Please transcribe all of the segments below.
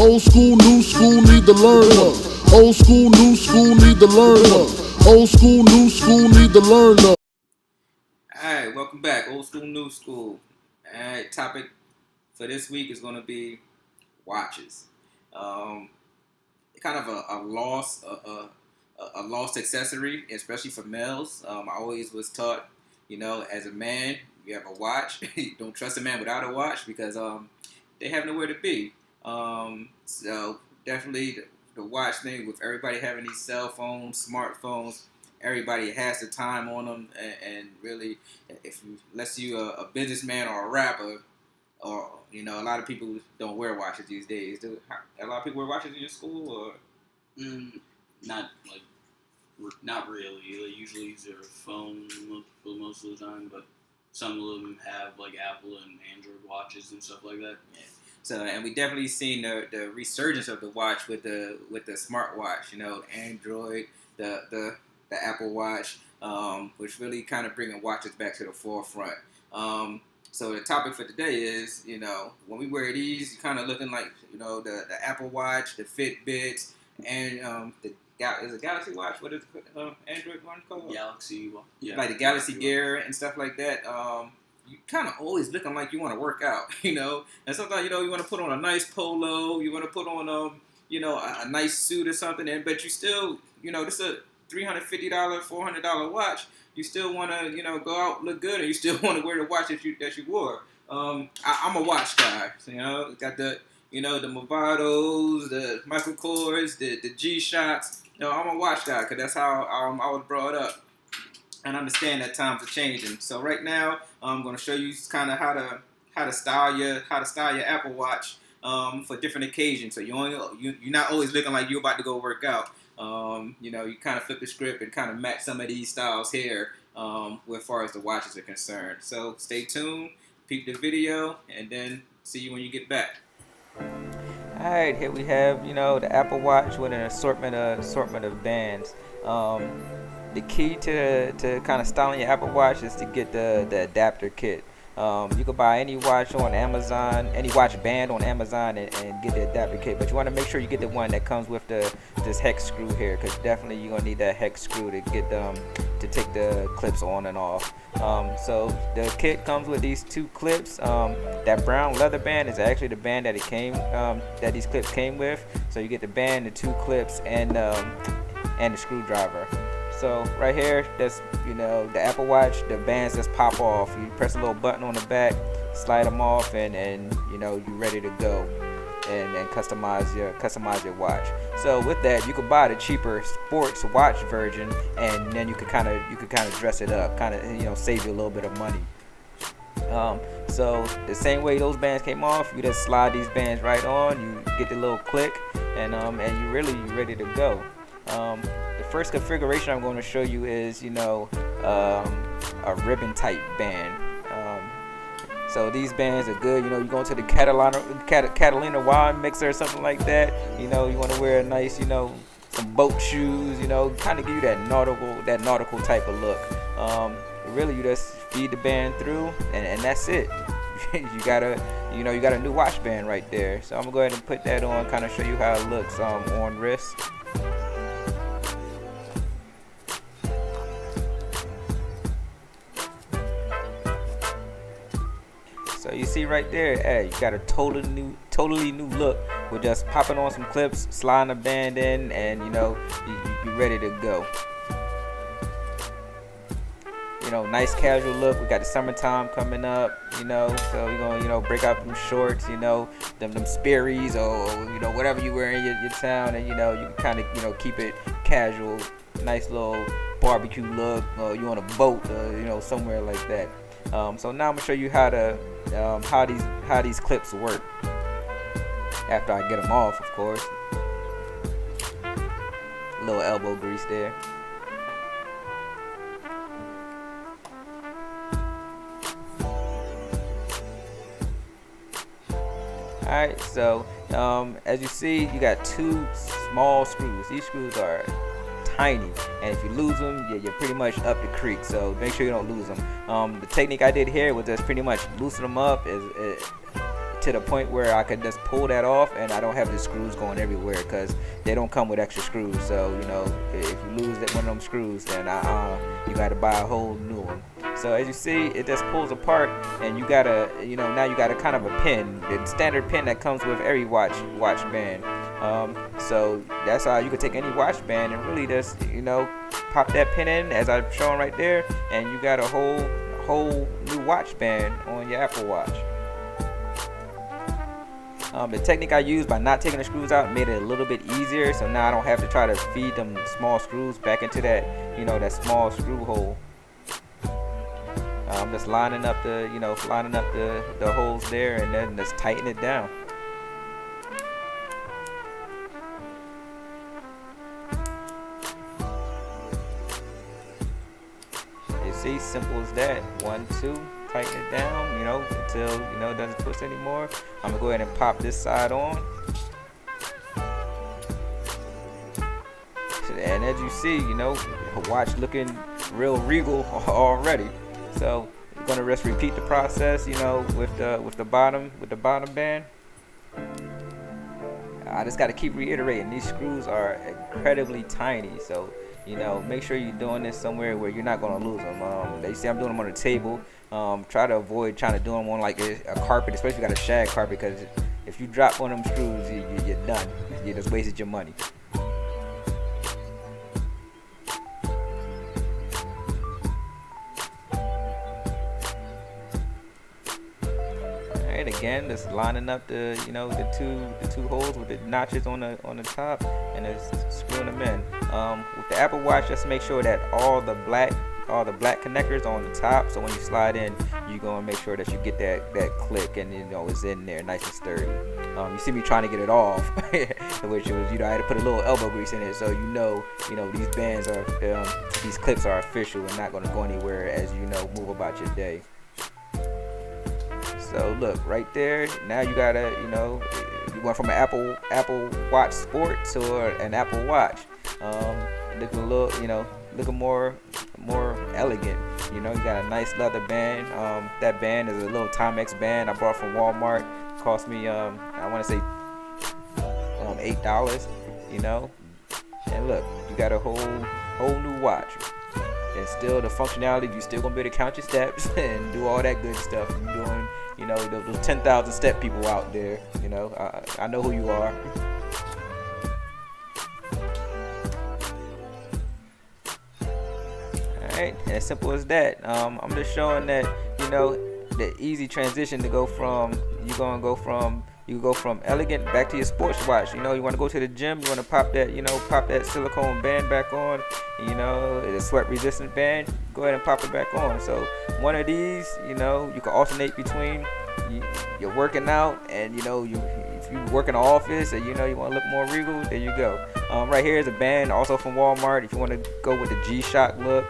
Old school, new school, need to learn up. Old school, new school, need to learn up. Old school, new school, need to learn up. Alright, welcome back. Old school, new school. Alright, topic for this week is going to be watches. Um, Kind of a lost, a lost accessory, especially for males. I always was taught, as a man, you have a watch. You don't trust a man without a watch because they have nowhere to be. So definitely the watch thing with everybody having these cell phones, smartphones. Everybody has the time on them, and really, if you, unless you a businessman or a rapper, or a lot of people don't wear watches these days. A lot of people wear watches in your school, or Not like, not really. They usually use their phone for most of the time, but some of them have like Apple and Android watches and stuff like that. yeah. So, and we definitely seen the resurgence of the watch with the smartwatch. Android, the Apple Watch, which really kind of bringing watches back to the forefront. So the topic for today is, when we wear these, kind of looking like, the Apple Watch, the Fitbits, and is it Galaxy Watch? What is Android one called? Galaxy, yeah, like the Galaxy Gear and stuff like that. You kind of always looking like you want to work out, And sometimes, you want to put on a nice polo, you want to put on a nice suit or something, but you still, this is a $350, $400 watch. You still want to, go out, look good, and you still want to wear the watch that you wore. I'm a watch guy, so, got the, the Movados, the Michael Kors, the G-Shocks. I'm a watch guy because that's how I was brought up, and understand that times are changing. So right now, I'm going to show you kind of how to style your Apple Watch for different occasions. So you're not always looking like you're about to go work out. You kind of flip the script and kind of match some of these styles here as far as the watches are concerned. So stay tuned, peep the video, and then see you when you get back. Alright, here we have, the Apple Watch with an assortment of bands. The key to kind of styling your Apple Watch is to get the adapter kit. You can buy any watch on Amazon, any watch band on Amazon, and get the adapter kit. But you want to make sure you get the one that comes with this hex screw here, because definitely you're gonna need that hex screw to get to take the clips on and off. So the kit comes with these two clips. That brown leather band is actually the band that these clips came with. So you get the band, the two clips, and the screwdriver. So right here, that's the Apple Watch. The bands just pop off. You press a little button on the back, slide them off, and you're ready to go, and customize your watch. So with that, you could buy the cheaper sports watch version, and then you could kind of dress it up, save you a little bit of money. So the same way those bands came off, you just slide these bands right on. You get the little click, and you're ready to go. The first configuration I'm going to show you is a ribbon type band. So these bands are good. You go into the Catalina wine mixer or something like that. You want to wear a nice some boat shoes. Kind of give you that nautical type of look. Really, you just feed the band through, and that's it. you got a new watch band right there. So I'm gonna go ahead and put that on, kind of show you how it looks on wrist. So you see right there, hey, you got a totally new look with just popping on some clips, sliding a band in, and you're ready to go. Nice casual look. We got the summertime coming up, so you're gonna break out them shorts, them Sperry's, or whatever you wear in your town, and you can kind of keep it casual, nice little barbecue look, or you on a boat, somewhere like that. So now I'm gonna show you how these clips work. After I get them off, of course. A little elbow grease there. Alright, so as you see, you got two small screws. These screws are tiny, and if you lose them, you're pretty much up the creek. So make sure you don't lose them. The technique I did here was just pretty much loosen them up to the point where I could just pull that off and I don't have the screws going everywhere, because they don't come with extra screws. So you know, if you lose that one of them screws, then you got to buy a whole new one. So as you see, it just pulls apart, and you gotta, you know, now you got a kind of a pin, the standard pin that comes with every watch band. So that's how you could take any watch band and really just, you know, pop that pin in as I'm showing right there, and you got a whole new watch band on your Apple Watch. The technique I used by not taking the screws out made it a little bit easier, so now I don't have to try to feed them small screws back into that, you know, that small screw hole. I'm just lining up the holes there, and then just tighten it down. You see, simple as that. 1, 2, tighten it down, you know, until, you know, it doesn't twist anymore. I'm gonna go ahead and pop this side on. And as you see, you know, the watch looking real regal already. So we're gonna just repeat the process, you know, with the bottom band. I just got to keep reiterating, these screws are incredibly tiny, so you know, make sure you're doing this somewhere where you're not gonna lose them. They say I'm doing them on the table. Try to avoid trying to do them on like a carpet, especially if you got a shag carpet, because if you drop one of them screws, you're done. You just wasted your money. Again, just lining up the two holes with the notches on the top, and just screwing them in. With the Apple Watch, just make sure that all the black connectors are on the top, so when you slide in, you're gonna make sure that you get that click, and you know it's in there nice and sturdy. You see me trying to get it off, which was, you know, I had to put a little elbow grease in it, so you know these bands are these clips are official and not gonna go anywhere as you know move about your day. So look right there. Now you gotta, you know, you went from an Apple Watch Sport to an Apple Watch. Looking a little, you know, looking more elegant. You know, you got a nice leather band. That band is a little Timex band I bought from Walmart. It cost me I want to say $8. You know, and look, you got a whole new watch. And still the functionality, you still gonna be able to count your steps and do all that good stuff. You're doing, you know, those 10,000 step people out there. You know, I know who you are. Alright, as simple as that. I'm just showing that, you know, the easy transition to go from, you go from elegant back to your sports watch. You know, you want to go to the gym, you want to pop that silicone band back on. You know, it's a sweat resistant band. Go ahead and pop it back on. So one of these, you know, you can alternate between you're working out, and you know, if you work in the office and you know you want to look more regal, there you go. Right here is a band also from Walmart. If you want to go with the G-Shock look,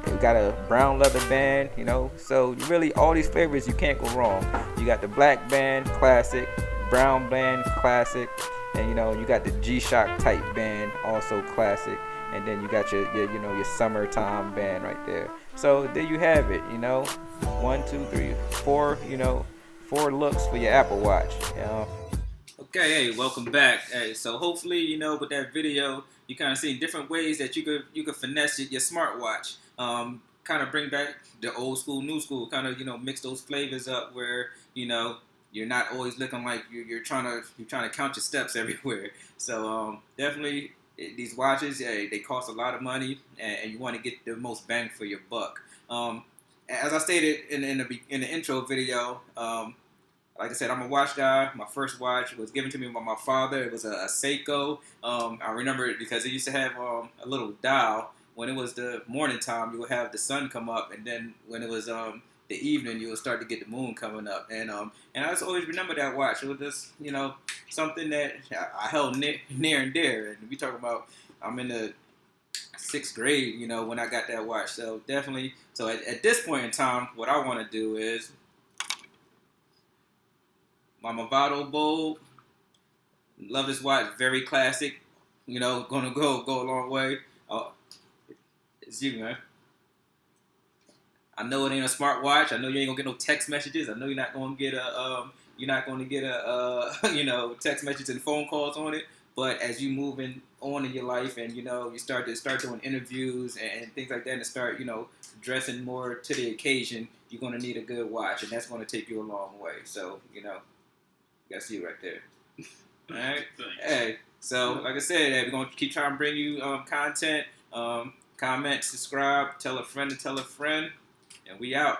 we got a brown leather band, you know, so really all these flavors, you can't go wrong. You got the black band, classic, brown band, classic, and you know, you got the G-Shock type band, also classic, and then you got your summertime band right there. So there you have it, you know, 1, 2, 3, 4, you know, 4 looks for your Apple Watch. Okay, hey, welcome back. Hey, so hopefully, you know, with that video, you kind of see different ways that you could finesse your smartwatch. Kind of bring back the old school, new school. Kind of, you know, mix those flavors up where, you know, you're not always looking like you're trying to count your steps everywhere. So definitely these watches, they cost a lot of money, and you want to get the most bang for your buck. As I stated in the intro video. Like I said, I'm a watch guy. My first watch was given to me by my father. It was a Seiko. I remember it because it used to have a little dial. When it was the morning time, you would have the sun come up, and then when it was the evening, you would start to get the moon coming up. And I just always remember that watch. It was just, you know, something that I held near and dear. And we talk about, I'm in the 6th grade, you know, when I got that watch. So definitely, so at this point in time, what I want to do is my Movado Bold. Love this watch. Very classic. You know, gonna go a long way. It's you, man. I know it ain't a smart watch. I know you ain't gonna get no text messages. I know you're not gonna get You're not going to get a text message and phone calls on it. But as you moving on in your life, and you start doing interviews and things like that, and start dressing more to the occasion, you're going to need a good watch, and that's going to take you a long way. So that's you right there. All right. Thanks. Hey. So like I said, we're going to keep trying to bring you content. Comment, subscribe, tell a friend to tell a friend, and we out.